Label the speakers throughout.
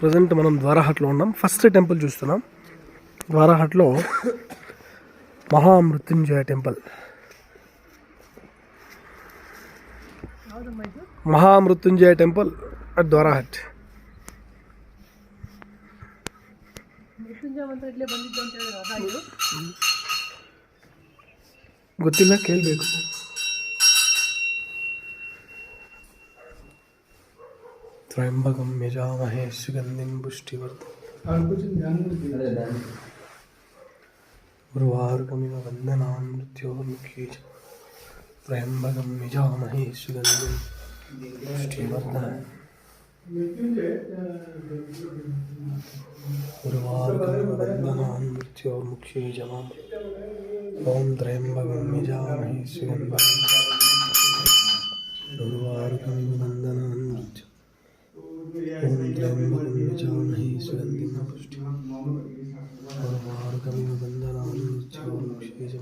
Speaker 1: Present మనం ద్వారాహట్లో ఉన్నాం. First temple చూస్తున్నాం. ద్వారాహట్లో Mahamrityunjaya temple. Mahamrityunjaya temple at Dwarahat. ಗೊತ್ತಿಲ್ಲ, ಕೇಳಬೇಕು. త్రయంబకం యజామహే సుగంధిం పుష్టివర్ధనం ఉర్వారుకమివ వందనాన్ మృత్యోర్ముఖే చ. త్రయంబకం యజామహే సుగంధిం పుష్టివర్ధనం ఉర్వారుకమివ వందనాన్ మృత్యోర్ముఖే చ. ఓం త్రయంబకం యజామహే సుగంధిం ఉర్వారుకమివ వందనాన్ మృత్యో. ఓం త్రయంబకం యజామహే సుగంధిం పుష్టివర్ధనం ఉర్వారుకమివ వందనాన్ మృత్యోర్ముఖే చ.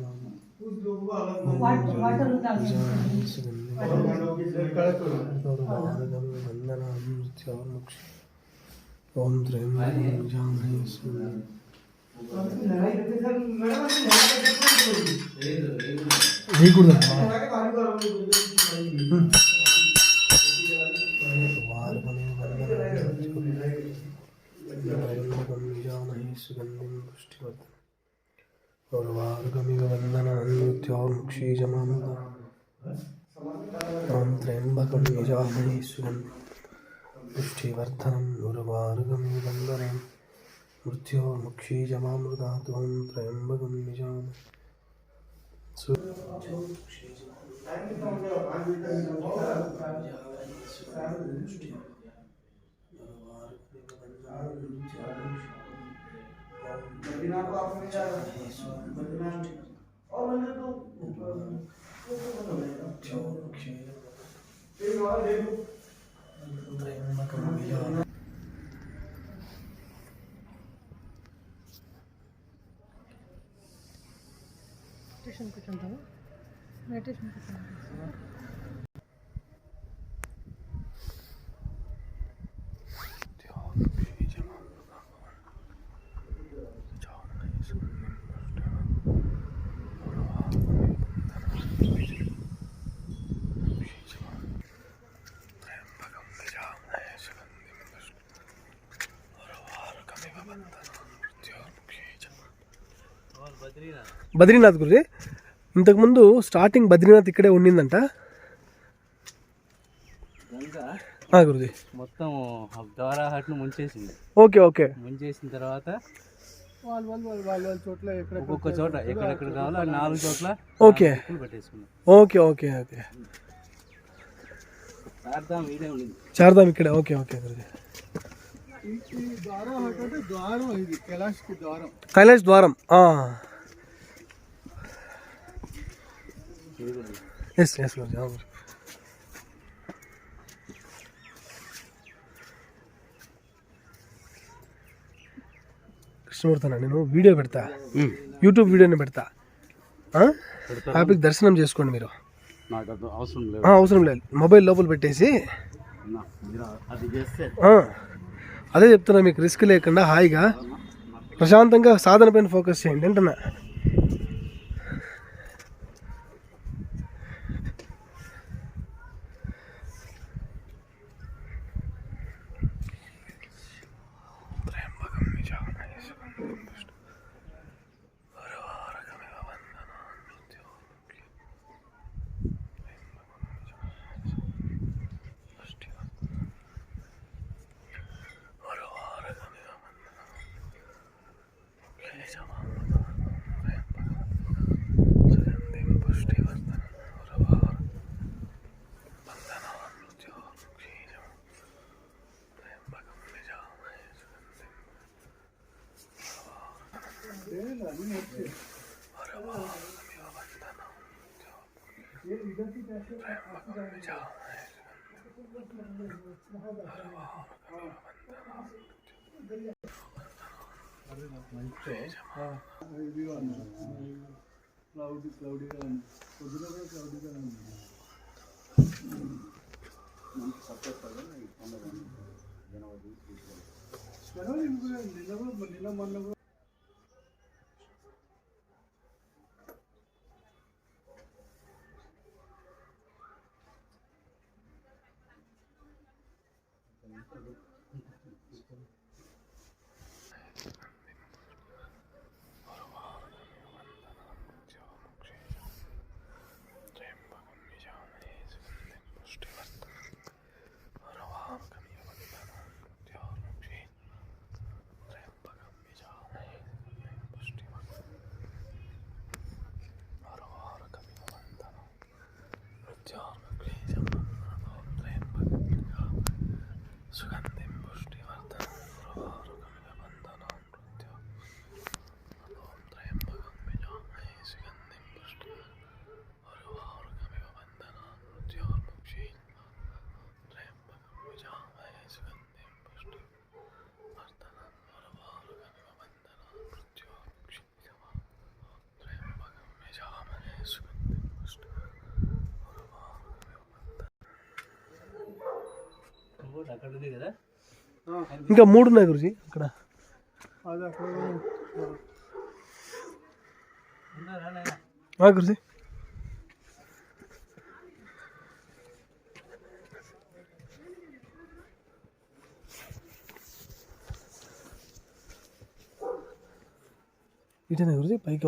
Speaker 1: ఓం త్రయంబకం యజామహే సుగంధిం. ఉర్వారుకమివ వందనాన్ మృత్యోర్ముఖే చ. ఓం త్రయంబకం యజామహే సుగంధిం పుష్టివర్ధనం ఉర్వారుకమివ వందనాన్ మృత్యోర్ముఖే చ. ఓం త్రయంబకం యజామహే బద్రీనాథ్ గురి. ఇంతకుముందు స్టార్టింగ్ బద్రీనాథ్ ఇక్కడే ఉండిందంట గురుజీ. మొత్తం ద్వారాహట్ను ముంచేసింది. Okay okay. ముంచేసిన తర్వాత ఒక్కొక్క చోట ఎక్కడెక్కడ కావాలో 4 చోట్ల ఓకే పెట్టేసుకున్నాం. Okay okay okay. చార్ధామ్ ఇక్కడే. Okay okay Guruji. కైలాష్ ద్వారం. Yes yes Guruji. కృష్ణమూర్తన నేను వీడియో పెడతా, యూట్యూబ్ వీడియోని పెడతా. హ్యాపీకి దర్శనం చేసుకోండి మీరు. అవసరం లేదు, మొబైల్ లోపల పెట్టేసి. అదే చెప్తున్నా, మీకు రిస్క్ లేకుండా హాయిగా ప్రశాంతంగా సాధన పైన ఫోకస్ చేయండి అంటున్నా. ఇంకా 3 ఉన్నాయి గురుజీ అక్కడ. గురుజీ ఇటేనా గురుజీ పైకి?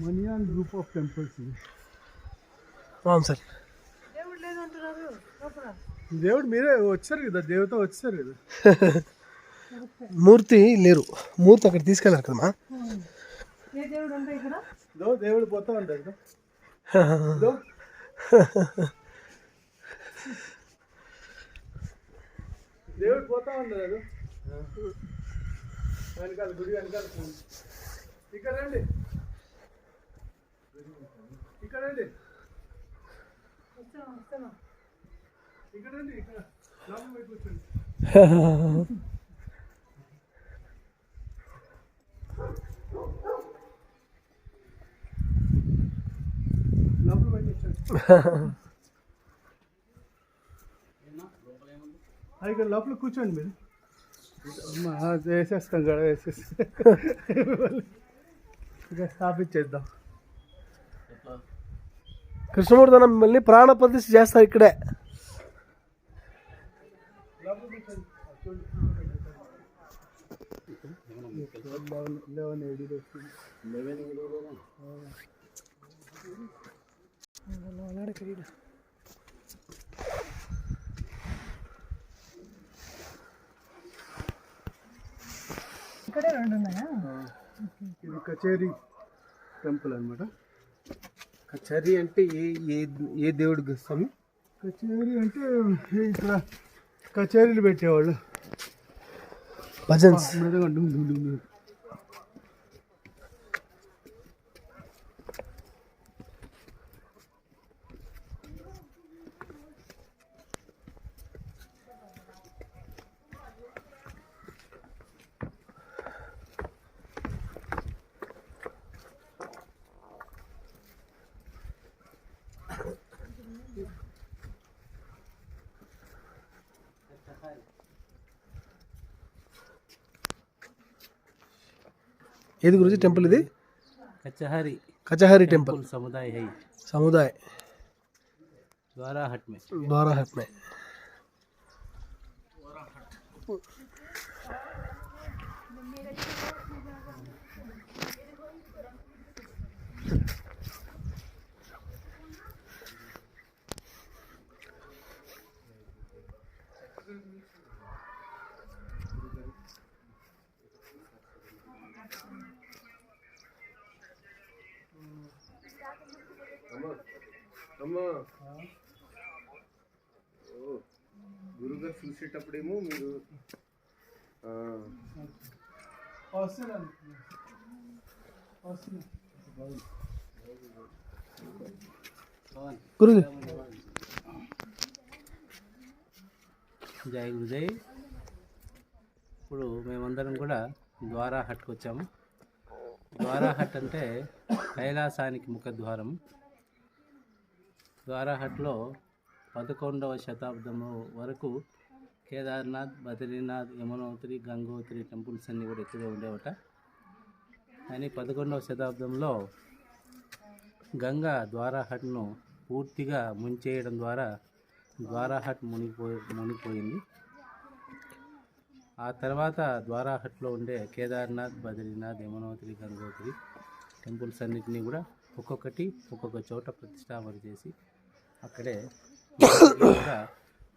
Speaker 2: మనియాన్ గ్రూప్ ఆఫ్ టెంపుల్స్.
Speaker 1: అవును సార్.
Speaker 2: దేవుడు మీరే వచ్చారు కదా, దేవత వచ్చారు కదా.
Speaker 1: మూర్తి లేరు, మూర్తి అక్కడ తీసుకెళ్ళారు కదమ్మా.
Speaker 2: దేవుడు పోతా ఉంటాడు. దేవుడు పోతా ఉంటాడు వెనకాల, గుడి వెనకాల. ఇక్కడ రండి, ఇక్కడ రండి, ఇక్కడ రండి, ఇక్కడ లోపల పోయి కూర్చోండి. లోపల పోయి కూర్చోండి. ఇక్కడ లోపల కూర్చోండి మీరు. వేసేస్తాం కదా, వేసేసి ఇక స్థాపించేద్దాం.
Speaker 1: కృష్ణమూర్తి అన్న మిమ్మల్ని ప్రాణ ప్రతిష్ఠ చేస్తారు ఇక్కడే.
Speaker 2: ఇక్కడే 2 ఉన్నాయా? ఇది కచేరీ టెంపుల్ అనమాట.
Speaker 3: కచేరీ అంటే ఏ దేవుడికి స్వామి?
Speaker 2: కచేరీ అంటే ఇక్కడ కచేరీలు పెట్టేవాళ్ళు.
Speaker 1: భజన్స్. ఏది గురుజీ టెంపుల్ ఇది?
Speaker 3: कचहरी.
Speaker 1: कचहरी टेम्पल
Speaker 3: समुदाय है,
Speaker 1: समुदाय
Speaker 3: द्वाराहट में.
Speaker 1: द्वाराहट में.
Speaker 3: గురుగారు చూసేటప్పుడేమో మీరు
Speaker 1: గురుజీ
Speaker 3: जय गुरुदेव.
Speaker 4: ఇప్పుడు మేమందరం కూడా ద్వారా హట్కి వచ్చాము. ద్వారా హట్ అంటే కైలాసానికి ముఖద్వారం. ద్వారా హట్లో 11వ శతాబ్దం వరకు కేదార్నాథ్, బద్రీనాథ్, యమునోత్రి, గంగోత్రి టెంపుల్స్ అన్నీ కూడా ఎక్కువగా ఉండేవట. కానీ 11వ శతాబ్దంలో గంగా ద్వారా హట్ను పూర్తిగా ముంచేయడం ద్వారా ద్వారా హట్ మునిగిపోయింది. ఆ తర్వాత ద్వారా హట్లో ఉండే కేదార్నాథ్, బద్రీనాథ్, యమునోత్రి, గంగోత్రి టెంపుల్స్ అన్నిటినీ కూడా ఒక్కొక్కటి ఒక్కొక్క చోట ప్రతిష్టాపన చేసి అక్కడే కూడా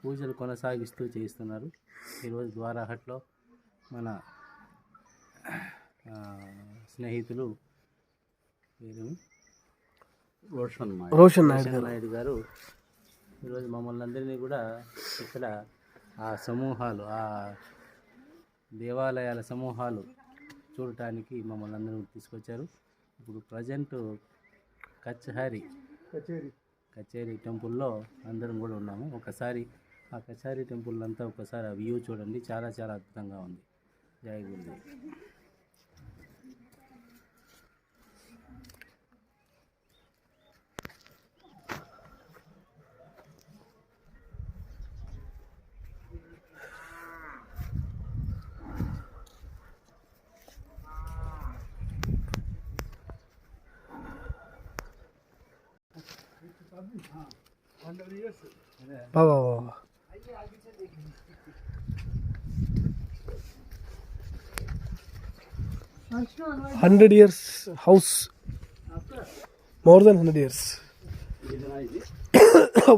Speaker 4: పూజలు కొనసాగిస్తూ చేయిస్తున్నారు. ఈరోజు ద్వారా హట్లో మన స్నేహితులు
Speaker 1: రోషన్
Speaker 4: నాయుడు గారు ఈరోజు మమ్మల్ని అందరినీ కూడా ఇక్కడ ఆ సమూహాలు, ఆ దేవాలయాల సమూహాలు చూడటానికి మమ్మల్ని అందరూ తీసుకొచ్చారు. ఇప్పుడు ప్రజెంట్ కచేరీ టెంపుల్లో అందరం కూడా ఉన్నాము. ఒకసారి ఆ కచేరీ టెంపుల్ అంతా ఒకసారి ఆ వ్యూ చూడండి, చాలా చాలా అద్భుతంగా ఉంది. జై గురుదేవ్.
Speaker 1: బాబా 100 years house, more than 100 years.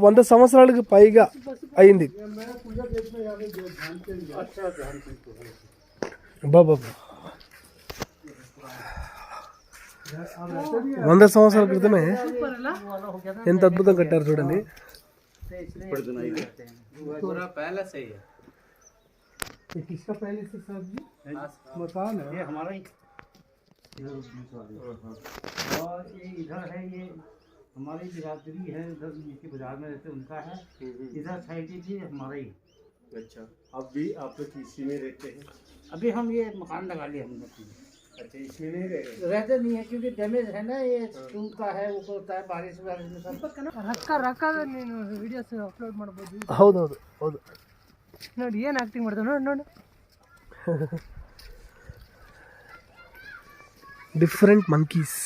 Speaker 1: 100 సంవత్సరాలకు పైగా అయింది. బాబా 100 సంవత్సరాల క్రితమే ఎంత అద్భుతం కట్టారు చూడండి.
Speaker 4: पूरा पैलेस है ये।
Speaker 2: किसका पैलेस है साहब जी? मकान है
Speaker 5: ये हमारा ही। और ये इधर है, ये हमारी बिरादरी है, उधर नीचे बाजार में रहते उनका है। इधर साइड भी हमारा ही।
Speaker 3: अच्छा, अब भी आप लोग इसी में रहते हैं?
Speaker 5: अभी हम ये मकान लगा लिया हमने।
Speaker 3: अच्छा, इसमें नहीं रहे?
Speaker 5: रहते नहीं है क्योंकि डैमेज है ना, ये टूटता है, ऊपर होता है, बारिश में सब
Speaker 2: ರೊಕ್ಕ ನೀನು ವಿಡಿಯೋಸ್ ಅಪ್ಲೋಡ್ ಮಾಡ್ಬೋದು.
Speaker 1: ಹೌದೌದು ಹೌದು
Speaker 2: ನೋಡಿ ಏನು ಆಕ್ಟಿಂಗ್ ಮಾಡ್ತಾನೆ ನೋಡಿ.
Speaker 1: ಡಿಫ್ರೆಂಟ್ ಮಂಕೀಸ್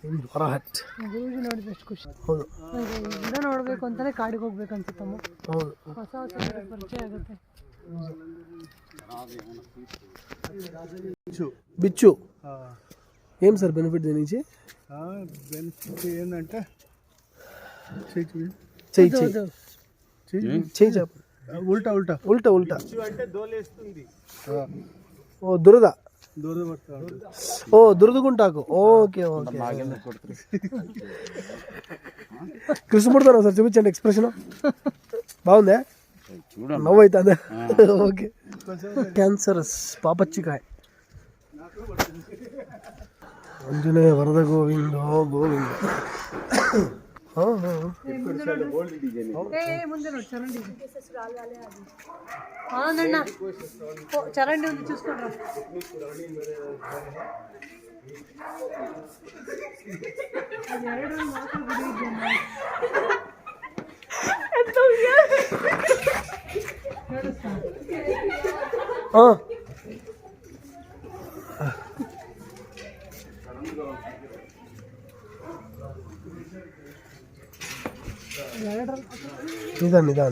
Speaker 1: ಇನ್ ದ್ವಾರಾ ಹಟ್.
Speaker 2: ಗುರೂಜಿ ನೋಡಿದ್ರೆ ಎಷ್ಟು ಖುಷಿ.
Speaker 1: ಹೌದು,
Speaker 2: ಗಿಡ ನೋಡಬೇಕು ಅಂತಾನೆ ಕಾಡಿಗೆ ಹೋಗ್ಬೇಕು ಅನ್ಸುತ್ತಮ್ಮ.
Speaker 1: ಹೌದು,
Speaker 2: ಹೊಸ ಹೊಸ ಪರಿಚಯ ಆಗುತ್ತೆ.
Speaker 1: బిచ్చు ఏం సార్ బెనిఫిట్ దీని నుంచి?
Speaker 2: బెనిఫిట్
Speaker 1: చెయ్యి
Speaker 2: ఏంటంటే ఉల్టా ఉల్టా
Speaker 1: ఉల్టా ఉల్టా
Speaker 3: అంటే దోలేస్తుంది.
Speaker 1: ఓ దురద
Speaker 2: పడతాడు.
Speaker 1: ఓ దురదగుంటాకు. Okay okay. కృష్ణమూర్తి సార్ చూపించండి ఎక్స్ప్రెషన్ బాగుందా? నవ్వు అవుతుందా? ఓకే. క్యాన్సరస్ పాపచ్చికాయ. అంజనేయ వరద గోవిందో గోవింద.
Speaker 2: ముందే చరండి అవునన్నా, చరండి ఉంది చూసుకోండి.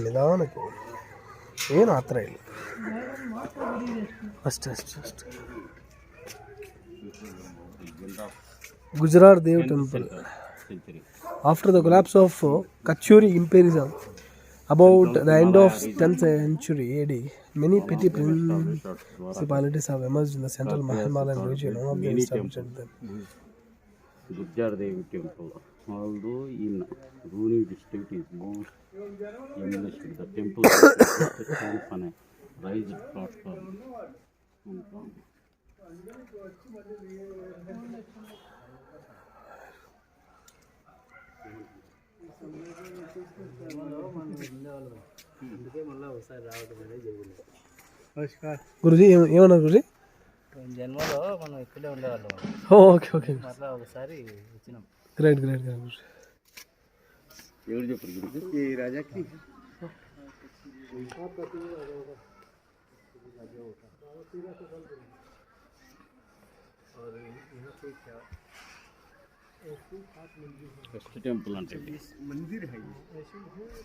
Speaker 1: ನಿಧಾನಕ್ಕೆ ಏನು ಆ ಥರ ಇಲ್ಲ, ಅಷ್ಟೇ. Gujarat Dev temple. After the collapse of Kachuri Imperialism, about the end of 10th century AD, many petty principalities have emerged in the central Himalayan region. One of them established them.
Speaker 6: Gujar Dev Temple. Although in Rooney district is most enlisted, the temple stands on a raised platform.
Speaker 4: అందుకే మళ్ళీ ఒకసారి రావడం అనేది జరిగింది.
Speaker 1: గురుజీ ఏమన్నారు గురుజీ?
Speaker 5: జన్మలో మనం ఇక్కడే ఉండేవాళ్ళం,
Speaker 1: ఓకే ఓకే,
Speaker 5: మళ్ళీ ఒకసారి వచ్చినాం.
Speaker 1: Great great great Guruji.
Speaker 6: ఎవరు చెప్పారు గురించి?
Speaker 3: ये राजा की
Speaker 6: ఫస్ట్ టెంపుల్ అంటే
Speaker 3: मंदिर है ये।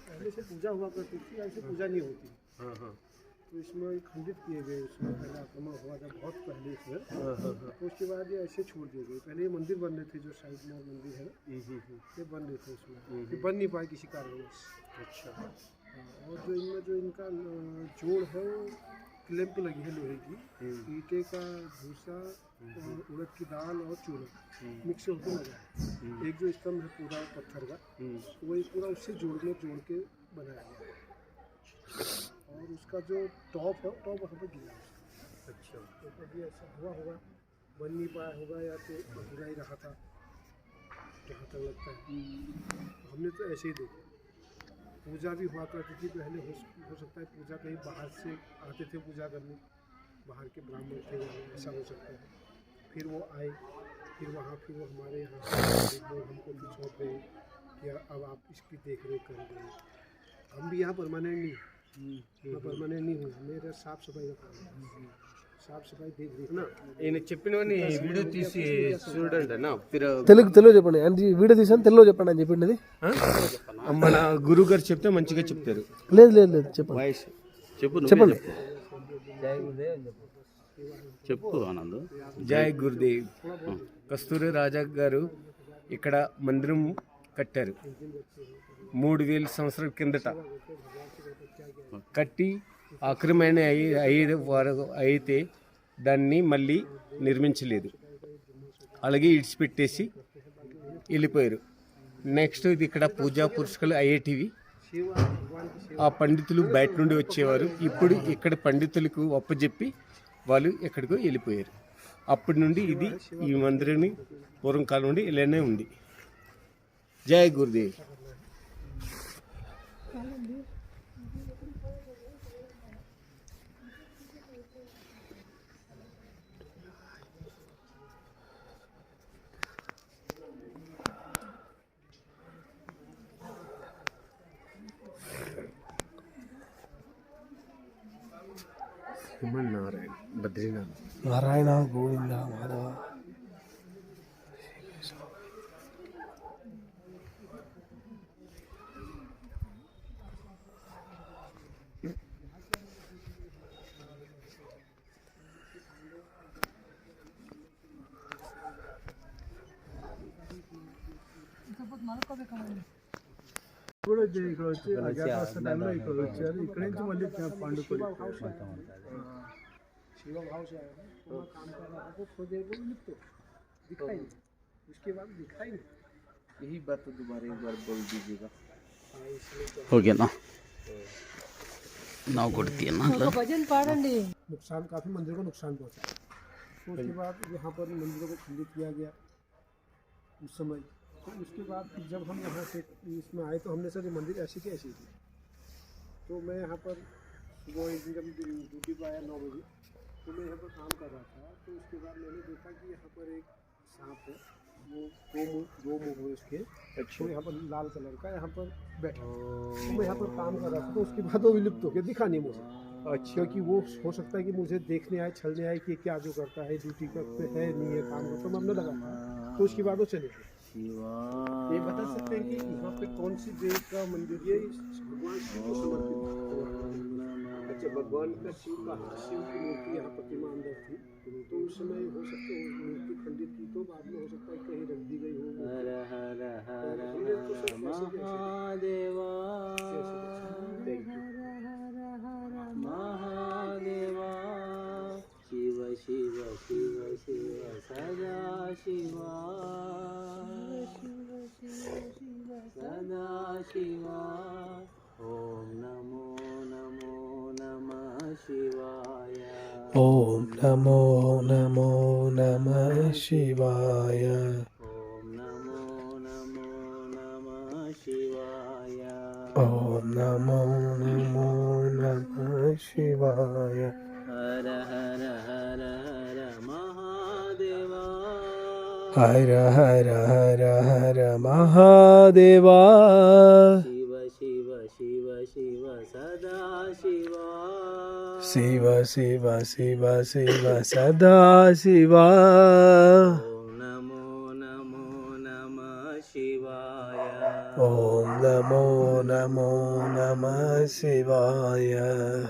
Speaker 2: पहले से पूजा हुआ करती थी, ऐसे पूजा नहीं होती।
Speaker 3: हाँ हाँ
Speaker 2: तो इसमें खंडित किए गए, उसमें पहले आक्रमण हुआ था बहुत पहले इसमें, तो उसके बाद ये ऐसे छोड़ दिए गए। पहले ये मंदिर बन रहे थे, जो साइड में मंदिर है ये बन रहे थे उसमें, ये बन नहीं पाए किसी कारणवश।
Speaker 3: अच्छा
Speaker 2: हाँ, और जो इनमें जो इनका जोड़ है वो क्लैंप लगी है लोहे की, ईंटे का भूसा और उड़द की दाल और चूर्ण मिक्स होकर लगा है। एक जो स्तंभ है पूरा पत्थर का, वही पूरा उससे जोड़ के बनाया गया है। और उसका जो टॉप है, टॉप वहाँ पर गिरा है।
Speaker 3: अच्छा
Speaker 2: तो कभी ऐसा हुआ होगा, बन नहीं पाया होगा, या तो अधूरा ही रहा था, जहाँ तक लगता है। हमने तो ऐसे ही देखा। पूजा भी हुआ करती थी पहले, हो सकता है पूजा कहीं बाहर से आते थे पूजा करने, बाहर के ब्राह्मण थे वहाँ, ऐसा हो सकता है। फिर वो आए, फिर वहाँ फिर वो हमारे यहाँ लोग हमको भी सौंप गए कि अब आप इसकी देख रेख कर रहे। हम भी यहाँ परमानेंट नहीं, यहाँ परमानेंट नहीं हुए, मेरा साफ सफाई का काम है, साफ सफाई देख रेख
Speaker 3: ना ఈయన చెప్పినవన్నీ వీడియో తీసి చూడండి అన్న फिर
Speaker 1: తెలుగు చెప్పండి అంటే వీడియో తీసాను తెలుగులో చెప్పండి అని చెప్పింది.
Speaker 3: మన గురువు గారు చెప్తే మంచిగా చెప్తారు.
Speaker 1: లేదు లేదు లేదు చెప్పండి
Speaker 3: వాయిస్
Speaker 6: చెప్పు, నువ్వే
Speaker 1: చెప్పండి.
Speaker 5: జై గురుదేవ్ అని చెప్పు.
Speaker 6: చెప్పు ఆనంద్.
Speaker 3: జై గురుదేవ్. కస్తూరి రాజా గారు ఇక్కడ మందిరం కట్టారు 3000 సంవత్సరాల కిందట. కట్టి ఆక్రమణ అయితే దాన్ని మళ్ళీ నిర్మించలేదు, అలాగే ఇడిచిపెట్టేసి వెళ్ళిపోయారు. నెక్స్ట్ ఇది ఇక్కడ పూజా పురుషులు అయ్యేటివి. ఆ పండితులు బయట నుండి వచ్చేవారు. ఇప్పుడు ఇక్కడ పండితులకు ఒప్పజెప్పి వాళ్ళు ఎక్కడికో వెళ్ళిపోయారు. అప్పటి నుండి ఇది ఈ మందిరాన్ని పూర్వం కాలం నుండి ఇలానే ఉంది. జై గురుదేవ్. నారాయణ బద్రీనాథ్.
Speaker 1: నారాయణ గోవింద మాధవ.
Speaker 2: కూడా ఇక్కడ వచ్చి అజ్ఞాతవాస టైంలో ఇక్కడ వచ్చారు. ఇక్కడ నుంచి మళ్ళీ పాండుపల్లి शिवा भाव से आया हूँ, तो मैं काम कर रहा था तो थोड़ी देर को लिप्त दिखाई नहीं, उसके बाद दिखाई नहीं।
Speaker 5: यही बात तो दोबारा एक बार बोल दीजिएगा.
Speaker 6: ఓకేనా? ನಾವು ಕೊಡ್ತೀಯನ್ನ
Speaker 2: नुकसान काफ़ी मंदिर को नुकसान पहुँचा। तो उसके बाद यहाँ पर मंदिरों को खंडित किया गया उस समय। तो उसके बाद जब हम यहाँ से इसमें आए तो हमने सर ये मंदिर ऐसी की ऐसी थी। तो मैं यहाँ पर सुबह एक दिन जब ड्यूटी पर आया 9 बजे, तो मैं यहाँ पर काम कर रहा था। तो उसके बाद मैंने देखा कि यहाँ पर एक सांप है, वो दो मुँह हुए उसके, तो यहाँ पर लाल कलर का यहाँ पर बैठा। तो मैं यहाँ पर काम कर रहा था, तो उसके बाद वो विलुप्त हो गया, दिखा नहीं मुझे। अच्छा, क्योंकि वो हो सकता है कि मुझे देखने आए, छलने आए कि क्या जो करता है, ड्यूटी करते है नहीं है काम करता, मैं हमने लगा था। तो उसके बाद वो चले गए। ये बता सकते हैं कि यहाँ पे कौन सी देव का मंदिर? ये भगवान शिव को समर्पित है। अच्छा, भगवान का शिव की मूर्ति यहाँ प्रतिमा अंदर थी। तो उस समय हो सकता है मूर्ति खंडित की, तो बाद में हो सकता है कहीं रख दी गई हो।
Speaker 5: हर हर हर
Speaker 2: महादेवा
Speaker 5: महादेवा शिव शिव शिव शिव सदा शिवा सदा शिवा. ओम नमो नमो नमः शिवाय.
Speaker 1: ఓం నమో నమో నమః శివాయ.
Speaker 5: ओम नमो नमो नमः शिवाय.
Speaker 1: ఓం నమో నమో నమః శివాయ.
Speaker 4: हर हर हर हर महादेवा
Speaker 1: हर हर हर हर महादेवा
Speaker 4: शिव शिव शिव शिव सदा शिवा
Speaker 1: शिव शिव शिव शिव सदा शिवा
Speaker 4: ओम नमो नमो नमः शिवाय
Speaker 1: ओम नमो नमो नमः शिवाय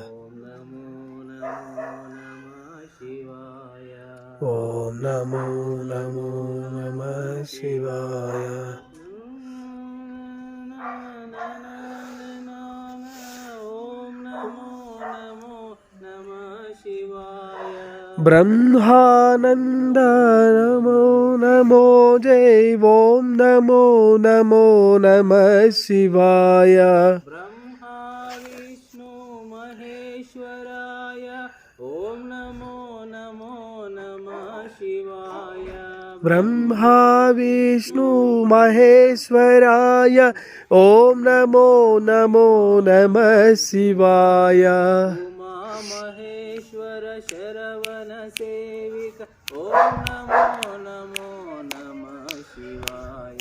Speaker 4: ओम नमो नमो नमः शिवाय
Speaker 1: ओम नमो नमो नमः शिवाय
Speaker 4: ओम नमो नमो नमः शिवाय
Speaker 1: ब्रह्मानंद नमो नमो जय ओम नमो नमो नमः शिवाय
Speaker 4: ब्रह्मा विष्णु महेश्वराय ओम नमो नमो नमः शिवाय
Speaker 1: ब्रह्मा विष्णु महेश्वराय ओम नमो नमो नमः शिवाय
Speaker 4: उमा महेश्वर शरवण सेविक ओम नमो नमो नमः शिवाय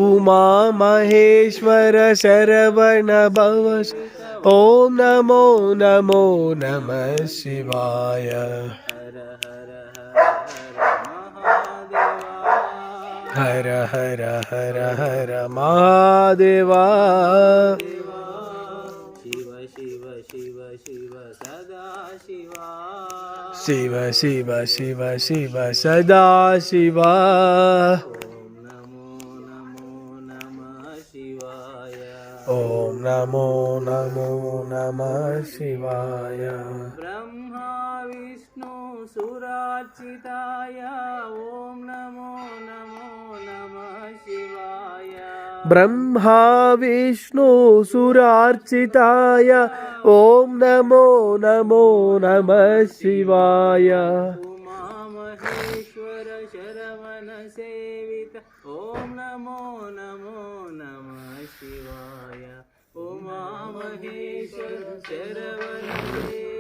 Speaker 1: उमा महेश्वर शरवण भव ओम नमो नमो नमः शिवाय
Speaker 4: हर हर हर हर महादेवा
Speaker 1: हर हर हर हर महादेवा
Speaker 4: शिव शिव शिव शिव सदा शिवा
Speaker 1: शिव शिव शिव शिव सदा शिवा
Speaker 4: ओम नमो नमो नमः शिवाय
Speaker 1: ओम नमो नमो नमः शिवाय
Speaker 4: ब्रह्मा विष्णु सुरार्चिताय ओम नमो नमो नमः शिवाय
Speaker 1: ब्रह्मा विष्णु सुरार्चिताय ओम नमो नमो नमः शिवाय
Speaker 4: उमा महेश्वर शरवण सेवित ओम नमो नमो नमः शिवाय उमा महेश्वर शरवण सेवित